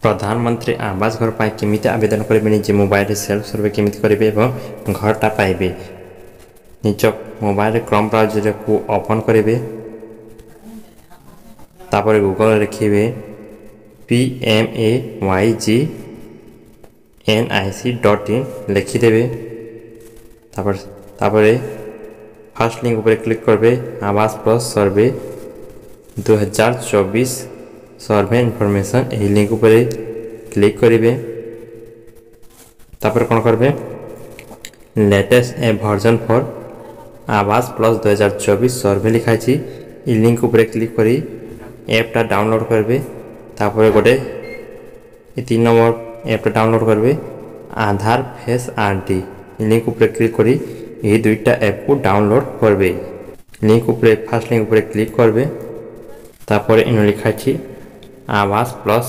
प्रधानमंत्री आवास घर पर केमी आवेदन करेंगे निजे मोबाइल सेल्फ सर्वे केमी करेंगे और घरटा पाइबे। निज मोबाइल क्रोम ब्राउजर को ओपन करेंगे, तापर गूगल लिखे PMAYGNIC.in लिखिदेवे। फर्स्ट लिंक पर क्लिक करेंगे आवास प्लस सर्वे 2024 सर्वे इनफॉरमेशन यही लिंक पर क्लिक करेंगे। तापर कौन करेंगे लेटेस्ट ए वर्जन फॉर आवास प्लस 2024 सर्वे लिखाई लिंक पर क्लिक करी ऐपटा डाउनलोड करेंगे। तापर गोटे 3 नंबर ऐपटा डाउनलोड करेंगे आधार फेस RD लिंक पर क्लिक करी यही दुईटा ऐप को डाउनलोड करेंगे। लिंक पर फर्स्ट लिंक पर क्लिक करेंगे। तापर इन लिखाई आवास प्लस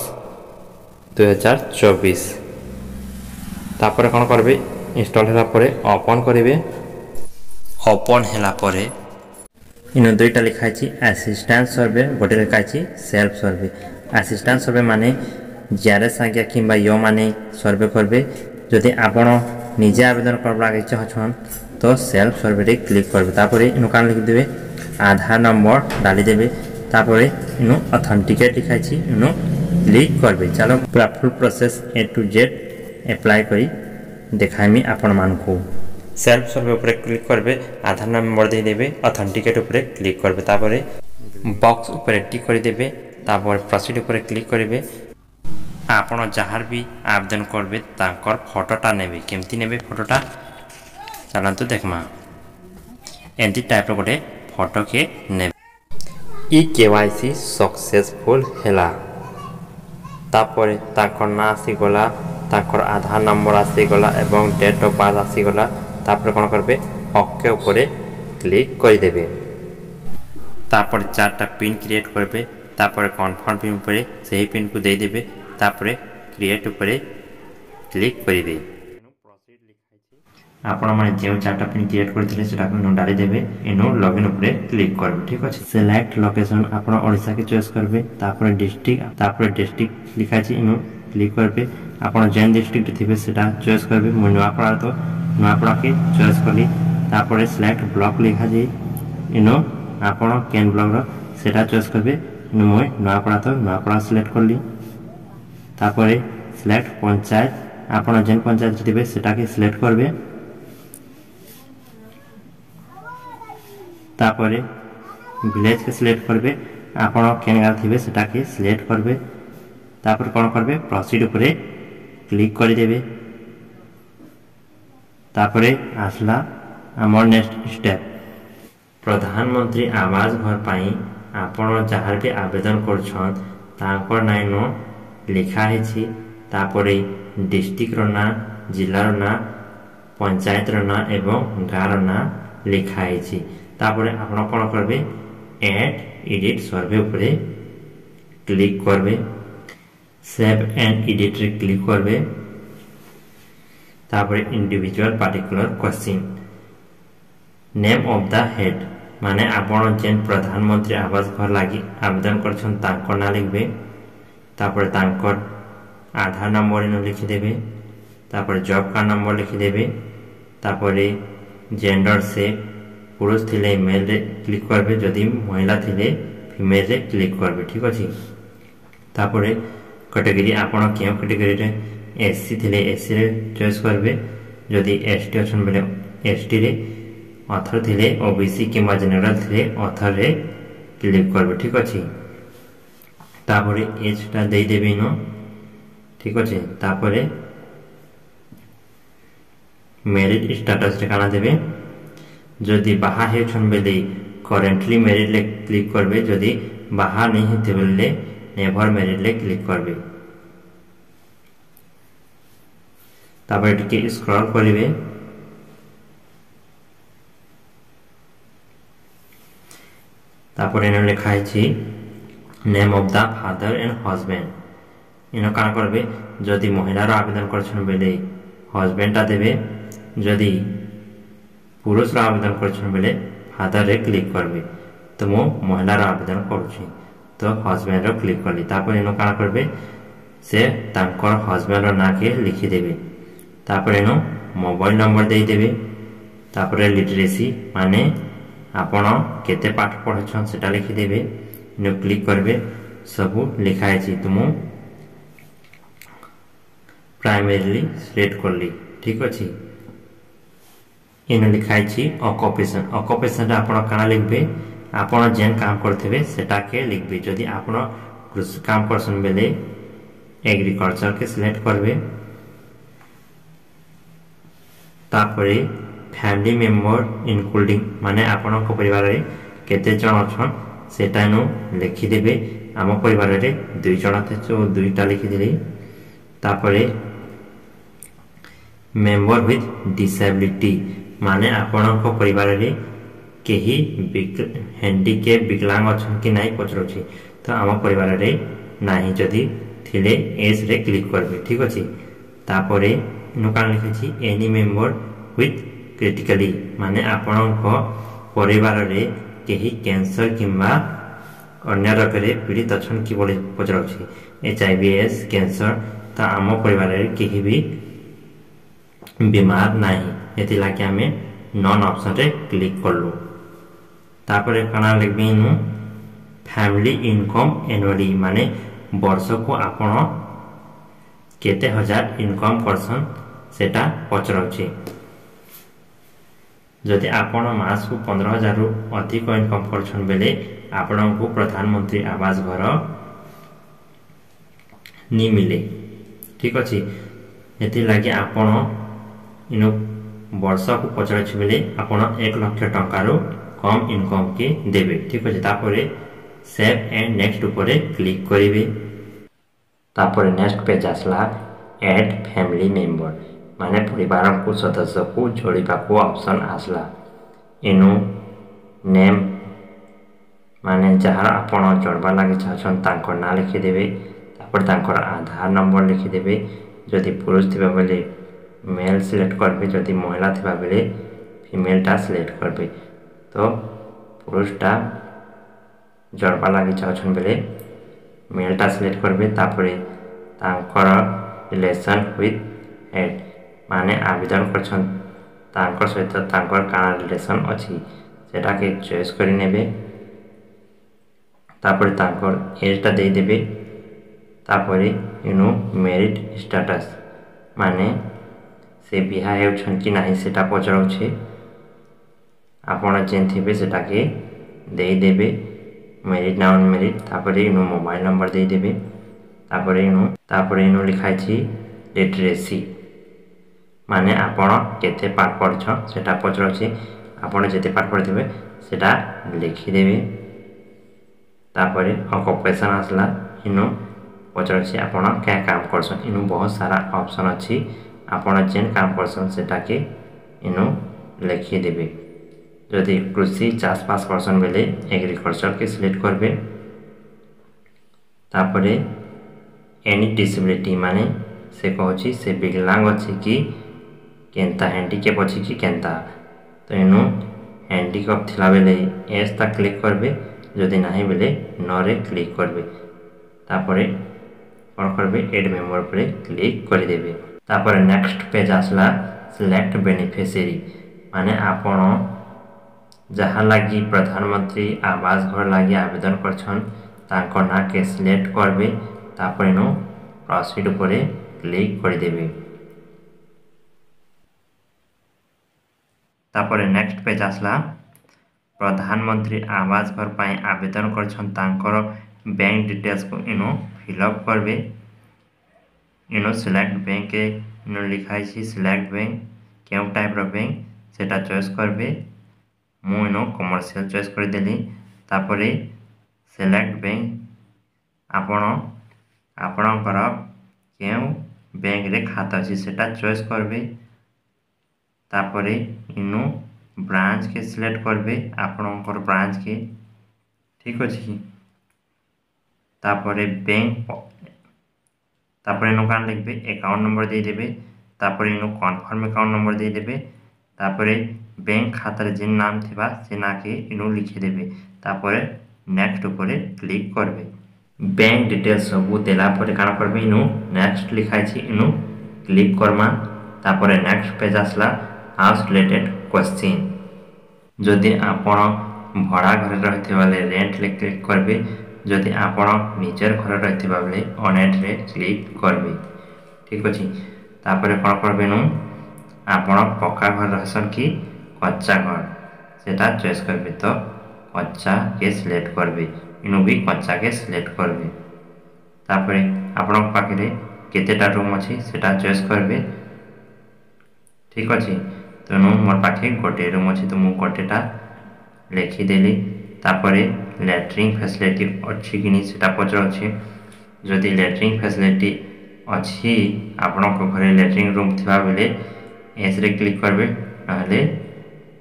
2024। तापर कौन करेंगे इंस्टॉल होला परे ओपन करेंगे। ओपन होला परे इन दुईटा लिखाई असिस्टेंट सर्वे गोटे लिखाई सेल्फ सर्वे। असिस्टेंट सर्वे माने जारे संख्या किंबा यो माने सर्वे करबे। जदि आपण निजे आवेदन करबा लगे चाहछन तो सेल्फ सर्वे रे क्लिक करबे। तापर इन कान लिख देबे आधार नंबर डाली देबे। तापर इन ऑथेंटिकेट लिखाई इन क्लिक करबे। चलो पूरा full process A to Z apply करी देखाइमी आपण मानकू। सेल्फ सर्वे ऊपर क्लिक करेंगे, आधार नंबर दे देबे, ऑथेंटिकेट ऊपर क्लिक करेंगे। तापर बॉक्स ऊपर टिक कर देबे। तापर प्रोसीड ऊपर क्लिक करेंगे। आपण जहार भी आवेदन करबे ताकर फोटोटा नेबे। केमती नेबे फोटोटा चलंतु देखमा एंती टाइप रो गोटे फोटो के नेबे। ई KYC सक्सेसफुल हैला। तापर ताकर ना आसी गला, ताकर आधार नंबर आसी गला एवं डेट ऑफ बर्थ आसी गला। तापर कौन करेंगे ओके ऊपर क्लिक कर देबे। तापर 4टा पिन क्रिएट करेंगे। तापर कन्फर्म पिन ऊपर सही पिन को दे देबे। तापर क्रिएट ऊपर क्लिक करेंगे। आपण माने जो 4टा पिन क्रिएट करथिले सेटा को डाली देबे। इनो लॉगिन ऊपर क्लिक करबे। ठीक अछि। सिलेक्ट लोकेशन आपण ओडिसा के चॉइस करबे। तापर डिस्ट्रिक्ट लिखाछि इनो क्लिक करबे। आपण जेन डिस्ट्रिक्ट थिबे सेटा चॉइस करबे। मु नुआपड़ा तो नुआपड़ा के चॉइस करली। तापर सिलेक्ट ब्लॉक लिखा जे इनो आपण केन ब्लॉक रो सेटा चॉइस करबे। इनो मु नुआपड़ा तो नुआपड़ा सिलेक्ट करली। तापर सिलेक्ट पंचायत आपण जेन पंचायत थिबे सेटा के सिलेक्ट करबे। तापर विलेज के सिलेक्ट करबे। आपण केन गाँव थिबे सेटा के सिलेक्ट करबे। तापर कौन करबे प्रोसीड ऊपर क्लिक कर देबे। तापर आसला आमर नेक्स्ट स्टेप प्रधानमंत्री आवास घर पाई आपण जहार भी आवेदन करछन ताकर नाइनो लिखा है। तापर डिस्ट्रिक्ट रो ना, जिला रो ना, पंचायत रो ना एवं गाँव रो ना लिखा है। तापर आपण कौन करबे ऐड एडिट सर्वे ऊपर क्लिक करबे। सेव एंड एडिट रे क्लिक करबे। तापर individual particular question name of the head माने आपण जेन प्रधानमंत्री आवास घर लागी आवेदन करछन ताकर ना लिखबे। तापर ताकर आधार नंबर इन लिखि देबे। तापर जॉब का नंबर लिखि देबे। तापर जेंडर से पुरुष थिले मेल रे क्लिक करबे। जदि महिला थिले फीमेल रे क्लिक करबे। ठीक अछि। तापर कैटेगरी आपण केउ कैटेगरी रे SC थिले SC रे चॉइस करबे। जदि ST ऑप्शन बेले ST रे, ऑथर थिले OBC किंबा जनरल थिले ऑथर रे क्लिक करबे। ठीक अछि। तापर एज टा दे देबे नो। ठीक अछि। तापर मैरिड स्टेटस रे काना देबे। जदि बाहा हे छन बेले करेंटली मैरिड ले क्लिक करबे। जदि बाहा नहीं हेते बेले नेवर मैरिड ले क्लिक करबे। तापर टिके स्क्रॉल करिवे। तापर एने लिखा है name of the father and husband. इनो का करबे जदि महिला रो आवेदन करछन बेले हस्बैंड ता देबे। जदि पुरुष रो आवेदन करछन बेले फादर रे क्लिक करबे। तो मो महिला रो आवेदन करूछी तो हस्बैंड रो क्लिक करली। तापर इनो का करबे से तांकर हस्बैंड ना के लिखिदेवे तापर इनु मोबाइल नंबर देदेवे तापर लिटरेसी माने आपण केते पाठ पढ़छन सेटा लिखिदेवे इनु क्लिक करबे सब लिखाई छी तुम प्राइमरीली सिलेक्ट करली ठीक अछि इन लिखाई छी ऑक्युपेशन ऑक्युपेशन रे आपण काना लिखबे आपण जेन काम करथिबे सेटा के लिखबे जदी आपण कृषि काम करसन बेले एग्रीकल्चर के सिलेक्ट करबे तापरे फैमिली मेंबर इंक्लूडिंग माने आपण को परिवार रे केते जण अछन सेटा नु लिखि देबे आम परिवार रे दुई जण थे जो दुईटा लिखि दिले तापरे मेंबर विथ डिसेबिलिटी माने आपण को परिवार रे केही हैंडीकैप विकलांग अछन कि नाही पचरोछि तो आम परिवार रे नाही जदी थिले एस रे क्लिक करबे ठीक अछि तापरे इनु कान लिखछि एनी मेंबर विथ क्रिटिकली माने आपण को परिवार रे केही कैंसर किंबा अन्य रोगरे पीड़ित अछन कि बोले पचरोछि एचआईवी/एस कैंसर ता आम परिवार रे केही भी बीमार नाही एति लागे हमें नॉन ऑप्शन रे क्लिक करलु तापरे काना लिखबे इनु फैमिली इनकम एनुअली माने वर्ष को आपण केते हजार इनकम करसन सेटा पचरोछि जदि आपण मास को 15,000 रु अधिक इनकम करछन बेले आपण को प्रधानमंत्री आवास घर नि मिले ठीक अछि एति लागि आपण इनो वर्ष को पचरोछि बेले आपण 1 लाख टका रु कम इनकम के देबे ठीक अछि तापरे सेव एंड नेक्स्ट ऊपर क्लिक करिवे तापर नेक्स्ट पेज आसला ऐड फैमिली मेंबर माने परिवार को सदस्य को जोड़िबा को ऑप्शन आसला इनु नेम माने जहार आपण जोड़बा लागि चाहछन तांकर ना लिखि देबे तापर तांकर आधार नंबर लिखि देबे जदि पुरुष थिबा बेले मेल सिलेक्ट करबे जदि महिला थिबा बेले फीमेल टा सिलेक्ट करबे तो पुरुषटा जोड़बा लागि चाहछन बेले मेल टा सिलेक्ट करबे तापरे तांकर रिलेशन विथ हेड माने आवेदन करछन तांकर सहित तांकर काना रिलेशन अछि सेटा के चॉइस करि नेबे तापरे तांकर एज टा दे देबे तापरे इनु मेरिट स्टेटस माने से बिहा हेउछन कि नाही सेटा पचराउ छे आपण जेन थिबे सेटा के दे देबे मेरिट ना अनमेरिट तापरे इनु मोबाइल नंबर दे देबे तापरे इनु लिखाई छी लिटरेसी माने आपण केते पाठ पढ़छ सेटा पचरछि आपण जेते पाठ पढ़थिबे सेटा लिखि देबे तापरे ऑक्युपेशन आसला इनु पचरछि आपण क्या काम करछन इनु बहुत सारा ऑप्शन अछि आपण जेन काम करछन सेटा के इनु लिखि देबे जदि कृषि चाष पास करछन बेले एग्रीकल्चर के सिलेक्ट करबे तापरे एनी डिसेबिलिटी माने से कहछि से विकलांग अछि कि केनता हैंडीकैप अछि कि केनता तो इनु हैंडीकैप थिला बेले एस ता क्लिक करबे जदि नाही बेले नो रे क्लिक करबे तापरे कोन करबे ऐड मेंबर पर क्लिक करि देबे तापरे नेक्स्ट पेज आसला सिलेक्ट बेनिफिशियरी माने आपण जहाँ लगी प्रधानमंत्री आवास घर लगी आवेदन करछन तांको ना के सिलेक्ट करबे तापर नो प्रोसीड ऊपर क्लिक कर देबे तापर नेक्स्ट पेज आसला प्रधानमंत्री आवास घर पाई आवेदन करछन तांकर बैंक डिटेल्स को इनो फिलअप करबे इनो सिलेक्ट बैंक के इनो लिखाई छी सिलेक्ट बैंक केउ टाइप रो बैंक सेटा चॉइस करबे मु इनो कमर्शियल चॉइस कर देली तापरे सिलेक्ट बैंक आपणकर केउ बैंक रे खाता अछि सेटा चॉइस करबे तापरे इनु ब्रांच के सिलेक्ट करबे आपणकर ब्रांच के ठीक अछि तापरे बैंक तापरे इनु कान लिखबे अकाउंट नंबर दे देबे तापरे इनु कन्फर्म अकाउंट नंबर दे देबे तापरे बैंक खाता रे जिन नाम थिबा से ना के इनु लिखि देबे तापरे नेक्स्ट ऊपर क्लिक करबे बैंक डिटेल्स सबू देला परे काण करबे इनु नेक्स्ट लिखाई छी इनु क्लिक करमा तापरे नेक्स्ट पेज आसला हाउस रिलेटेड क्वेश्चन जदि आपण भड़ा घर रहते बेले रेंट ले क्लिक करबे जदि आपण निजर घर रहते बेले ऑनेट रे क्लिक करबे ठीक अछि तापरे कोन करबे नु आपण पक्का घर रहसन कि कच्चा घर सेटा चॉइस करबे तो कच्चा के सिलेक्ट करबे इनु भी कच्चा के सिलेक्ट करबे तापरे आपण पाखरे केतेटा रूम अछि सेटा चॉइस करबे ठीक अछि तेणु मोर पाखे गोटे रूम अच्छी तो मुझे गोटेटा लिखिदेली तापरे लैट्रिन फैसिलिटी अच्छी कि नहीं सेटा पचर अच्छे जदि लैट्रिन फैसिलिटी अच्छी आपण घरे लैट्रिन रूम थिबा बेले एस रे क्लिक करबे नहले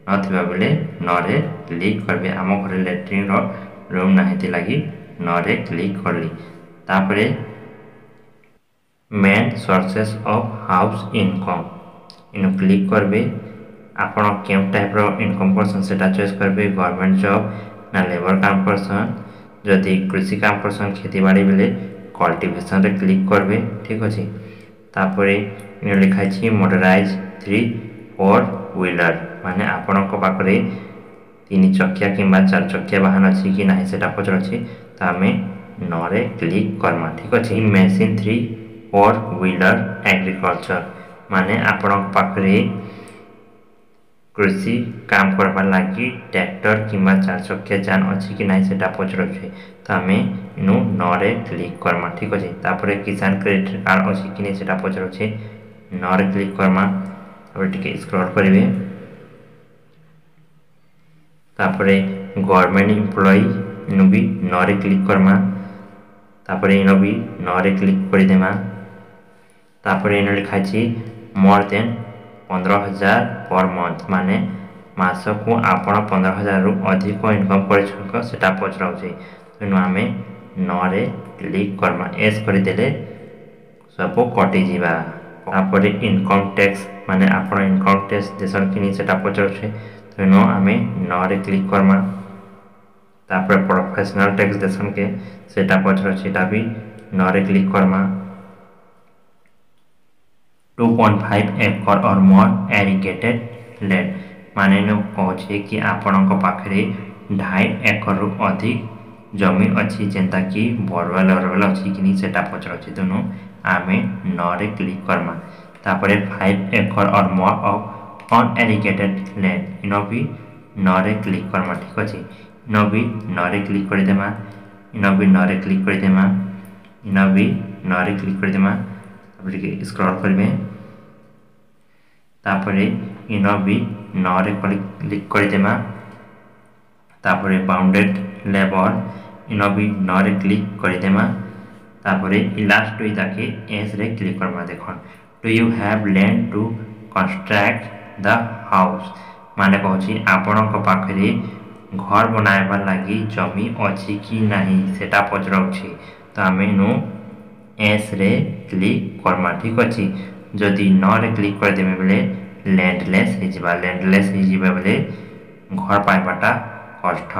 नथिबा बेले न रे क्लिक करबे आम घरे लैट्रिन रो रूम नाहिति लागि न रे क्लिक करली तापरे main sources of house income इनु क्लिक करबे आपण केम टाइप रो इनकम पर्सन सेटा चॉइस करबे गवर्नमेंट जॉब ना लेबर काम पर्सन जदि कृषि काम पर्सन खेती बाड़ी बेले कल्टीवेशन रे क्लिक करबे ठीक अछि तापरे इनु लिखा छी मोटराइज 3-4 व्हीलर माने आपण को पाखरे 3 चक्किया किबा 4 चक्किया वाहन अछि कि नाही सेटा पचर अछि त हमें न रे क्लिक करमा ठीक अछि मशीन 3-4 व्हीलर एग्रीकल्चर माने आपण पाखरे कृषि काम करबा लागि ट्रैक्टर किबा 4 चक्किया जान अछि कि नाही सेटा पचर अछि त हमें इनु न रे क्लिक करमा ठीक अछि तापरे किसान क्रेडिट कार्ड अछि कि नाही सेटा पचर अछि न रे क्लिक करमा और टिके स्क्रॉल करिवे तापरे गवर्नमेंट एम्प्लॉय इनु भी न रे क्लिक करमा तापरे इनु भी न रे क्लिक करि देमा तापरे इनु लिखा छी मोर देन 15,000 पर मंथ माने मासक को आपण 15,000 रु अधिक इनकम कर सेटा पचराउ छै तेनु हमें न रे क्लिक करमा एस करि देले सब कटि जीवा तापरे इनकम टैक्स माने आपण इनकम टैक्स देसन किनी सेटा पचर छै तेनु हमें न रे क्लिक करमा तापरे प्रोफेशनल टैक्स देसन के सेटा पचर सेटा भी न रे क्लिक करमा 2.5 एकर और मोर एरिगेटेड लैंड माने न कहछे कि आपण को पाखरे 2.5 एकर रु अधिक जमी अछि जेंता कि बोरवेल अछि कि नि सेटा पचर अछि तनु आमे न रे क्लिक करमा तापरे 5 एकर और मोर ऑफ अनएरिगेटेड लैंड इनो भी न रे क्लिक करमा ठीक अछि इनो भी न रे क्लिक कर देमा इनो भी न रे क्लिक कर देमा इनो भी न रे क्लिक कर देमा तापरे स्क्रॉल करबे तापरे इनो भी न रे क्लिक कर देमा तापरे बाउंडेड लेबर इनो भी न रे क्लिक कर देमा तापरे लास्ट होई ताके एस रे क्लिक करमा देखन do you have land to construct the house माने कहछि आपण को पाखरे घर बनाइबा लागि जमी अछि कि नाही सेटा पचराउ छी त हमें नु एस रे क्लिक करमा ठीक अछि जदि न रे क्लिक कर देबे बेले लैंडलेस हे जिबा बेले घर पाइबाटा कष्ट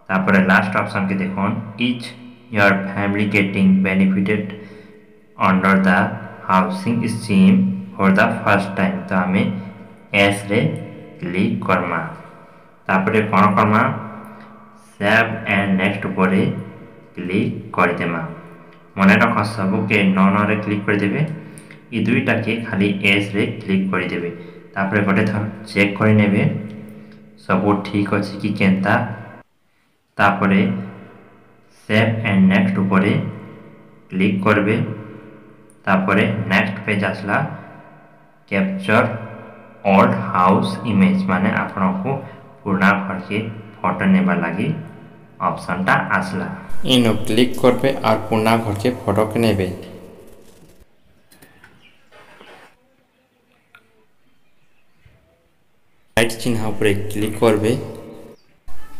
तापरे लास्ट ऑप्शन के देखोन is your family getting benefited under the housing scheme for the first time तो हमें एस रे क्लिक करमा तापरे कोन करमा सेव एंड नेक्स्ट परे क्लिक कर देमा मने रख सब के न रे क्लिक कर देबे ई दुईटा के खाली एस रे क्लिक कर देबे तापरे गोटे थर चेक कर नेबे सब ठीक अछि कि केनता तापरे सेव एंड नेक्स्ट परे क्लिक करबे तापरे नेक्स्ट पेज आसला कैप्चर ओल्ड हाउस इमेज माने आपण को पुराना घर के फोटो नेबा लागि ऑप्शन टा आसला इनो क्लिक करबे और पुराना घर के फोटो के नेबे राइट चिन्ह ऊपर क्लिक करबे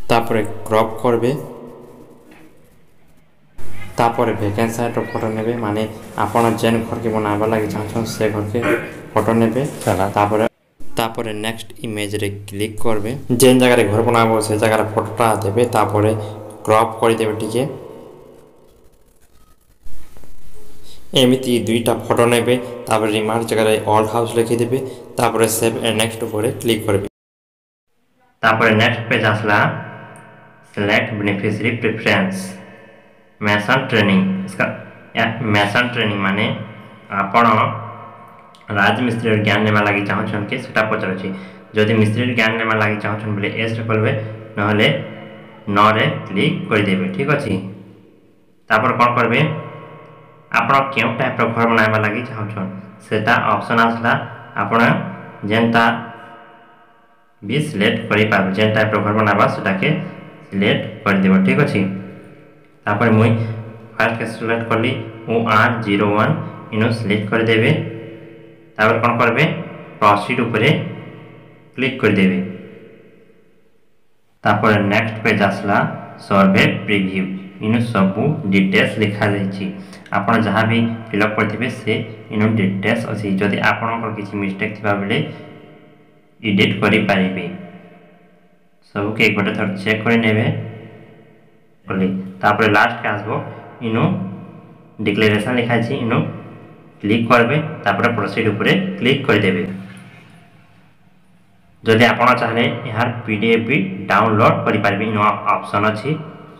तापरे क्रॉप करबे तापरे वैकेंट साइट फोटो नेबे माने आपण जेन घर के बनाबा लागि चाहछन से घर के फोटो नेबे तापरे नेक्स्ट इमेज रे क्लिक करबे जेन जगह रे घर बनाबो से जगह रे फोटोटा देबे तापरे क्रॉप कर देबे ठीक है एमती दुईटा फोटो नेबे तापर रिमार्क जगह ओल्ड हाउस लिखिदेवे तापर सेव एंड नेक्स्ट ऊपर क्लिक करेंगे तापर नेक्स्ट पेज आसला select beneficiary preference mason training इसका मेसन ट्रेनिंग माने आपण राजमिस्त्री ज्ञान नेमा लगी चाहछन के सेटा पचर अछि जदि मिस्त्री ज्ञान नेमा लगी चाहछन बोले एस रे करबे नहले न रे क्लिक कर देबे ठीक अछि तापर कोन करबे आपण केउ टाइप रो घर बनाइबा लागि चाहछन सेटा ऑप्शन आसला आपण जेंता भी सिलेक्ट करि पाबे जेन टाइप रो घर बनाबा सेटा के सिलेक्ट कर देबो ठीक अछि तापर मुई फर्स्ट के सिलेक्ट करली OR01 इनो सिलेक्ट कर देबे तापर कोन करबे प्रोसीड ऊपर क्लिक कर देबे तापर नेक्स्ट पेज आसला सर्वे प्रीव्यू इनो सब डिटेल्स लिखा जायछि आपण जहाँ भी फिलअप करथिबे से इनो डिटेल्स अछि जदि आपण को किछि मिस्टेक थिबा बेले एडिट करि पारिबे सब के एक बार थोड़ा चेक कर नेबे बोली तापर लास्ट के आसबो इनो डिक्लेरेशन लिखा छी इनो क्लिक करबे तापर प्रोसीड ऊपर क्लिक कर देबे जदि आपण चाहे यार पीडीएफ भी डाउनलोड करि पारिबे इनो ऑप्शन अछि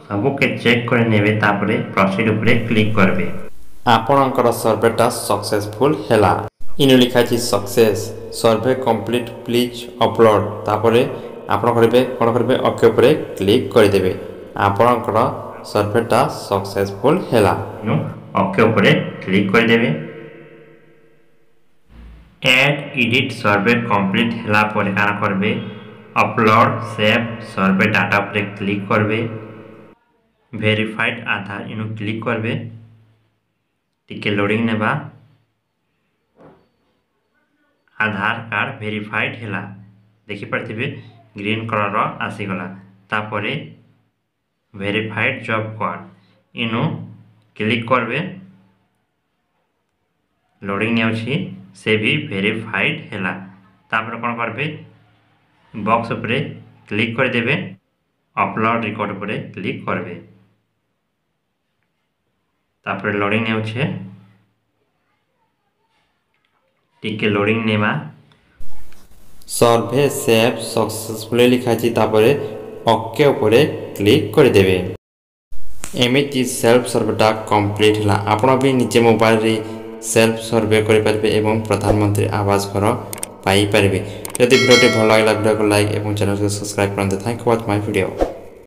सब के चेक कर नेबे तापर प्रोसीड ऊपर क्लिक करबे आपणकर सर्वेटा सक्सेसफुल हैला इनो लिखा छी success survey complete please upload तापर आपण करबे कोन करबे ओके ऊपर क्लिक कर देबे आपणकर सर्वेटा सक्सेसफुल हैला इनो ओके ऊपर क्लिक कर देबे एड एडिट सर्वे कंप्लीट हैला पर काना करबे अपलोड सेव सर्वे डाटा पर क्लिक करबे वेरीफाइड आधार इनो क्लिक करबे टिके लोडिंग नेबा आधार कार्ड वेरीफाइड हैला देखि पड़थिबे ग्रीन कलर रो आसी गला तापरे वेरीफाइड जॉब कार्ड इनो क्लिक करबे लोडिंग नेउछि से भी वेरीफाइड हैला तापर कोन करबे बॉक्स ऊपर क्लिक कर देबे अपलोड रिकॉर्ड ऊपर क्लिक करबे तापर लोडिंग नेउछि टिके लोडिंग नेमा सर्वे सेव सक्सेसफुली लिखा छी तापर ओके ऊपर क्लिक कर देबे एमिति सेल्फ सर्वेटा कंप्लीट हला आपण भी निजे मोबाइल रे सेल्फ सर्वे करि पारबे एवं प्रधानमंत्री आवास घर पाई पारबे यदि वीडियो भल लागला वीडियो को लाइक एवं चैनल को सब्सक्राइब करते thank you for watching my video.